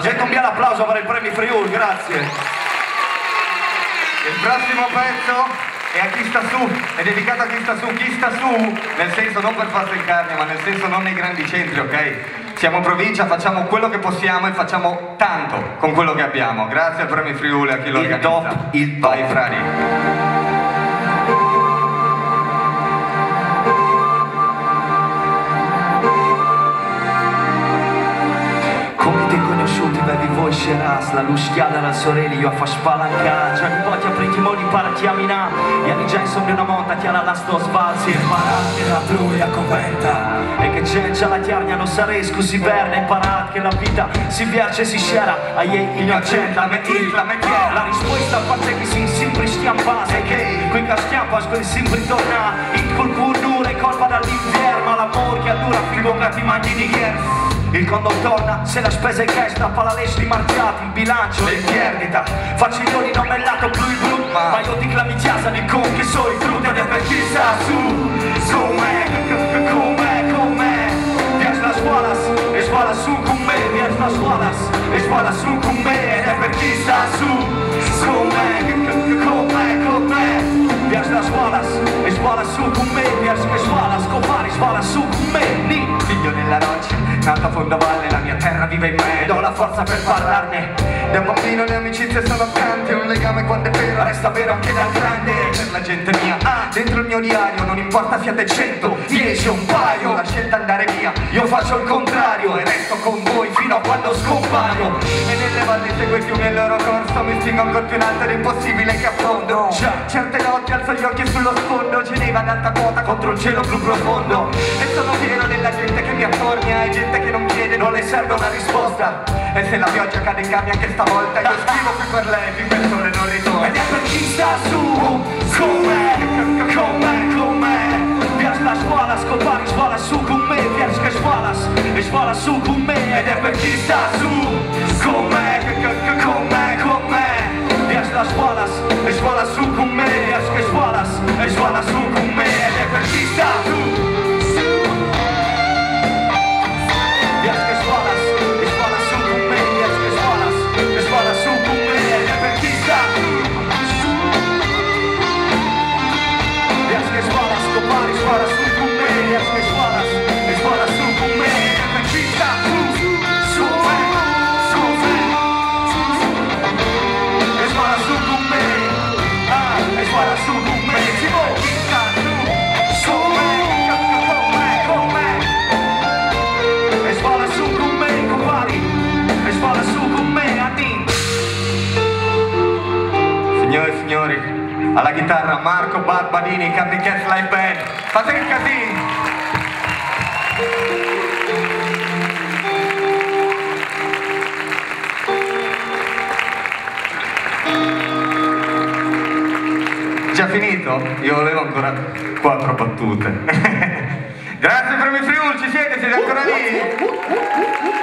Gente, un bel applauso per il Premi Friuli, grazie. Il prossimo pezzo è a chi sta su, è dedicato a chi sta su, nel senso non per forza in carne, ma nel senso non nei grandi centri, ok? Siamo provincia, facciamo quello che possiamo e facciamo tanto con quello che abbiamo. Grazie al Premi Friuli, a chi lo organizza. Vai Frari. Bevi voi Shiraz, la luschiada dal sorelli, io a fa spalancare. Già un po' ti apriti modi para chiamina. E anni già in sopra una monta, chiara la sto sbalzi. E parate la truia conventa. E che c'è la chiarnia non sarei scusi verne. Imparate che la vita si viace e si scera. A ieri il accento, la mettiera. La risposta al parte che si sempre schiampa. E che qui che schiampa, quelli sempre torna. In col dura e colpa dall'inverno. Ma l'amore che dura, figo che ti mangi di ieri. Il condom torna, se la spesa è cash, strappa la legge di marchiati, il bilancio è in perdita. Faciglioni non me lato più il brut, ma io ti clamiciasa di con che sono i frutti ed è per chi sta su, con me. Viaggio la scuola e scuola su con me, viaggio la scuola e scuola su con me, ed è per chi sta su, con me. Viaggio la scuola e scuola su con me, viaggio che scuola, scopare, scuola su con me. Figlio della roccia, nato a Fondavalle, la mia terra vive in me, do la forza per parlarne. Da bambino le amicizie sono tante, un legame quando è vero resta vero anche da grande. Per la gente mia, dentro il mio diario, non importa siate 100, 10 o un paio, la scelta andare via, io faccio il contrario e resto con voi fino a quando scompaio. E nelle valli seguo i fiumi e il loro corso, mi spingo ancora più in alto ed è impossibile che affondo. Certe notti alzo gli occhi sullo sfondo, Geneva ad alta quota contro il cielo blu profondo. E sono pieno della gente che mi attornia, e gente che non chiede, non le serve una risposta. E se la pioggia cade in cambia anche stavolta, io scrivo qui per lei finché il sole non ritorna. Ed è per chi sta su, con me. Viaggio la scuola, scopare, scuola su con me. Viaggio che scuola e scuola su con me. Ed è per chi sta su, con me. Viaggio la scuola e scuola su con me. Viaggio che scuola e scuola su con me. Ed è per chi sta su. Signore e signori, alla chitarra Marco Barbadini, Candy Cats Live Band. Fate il casino! Già finito? Io volevo ancora 4 battute. Grazie Premi Friuli, ci siete? Siete ancora lì?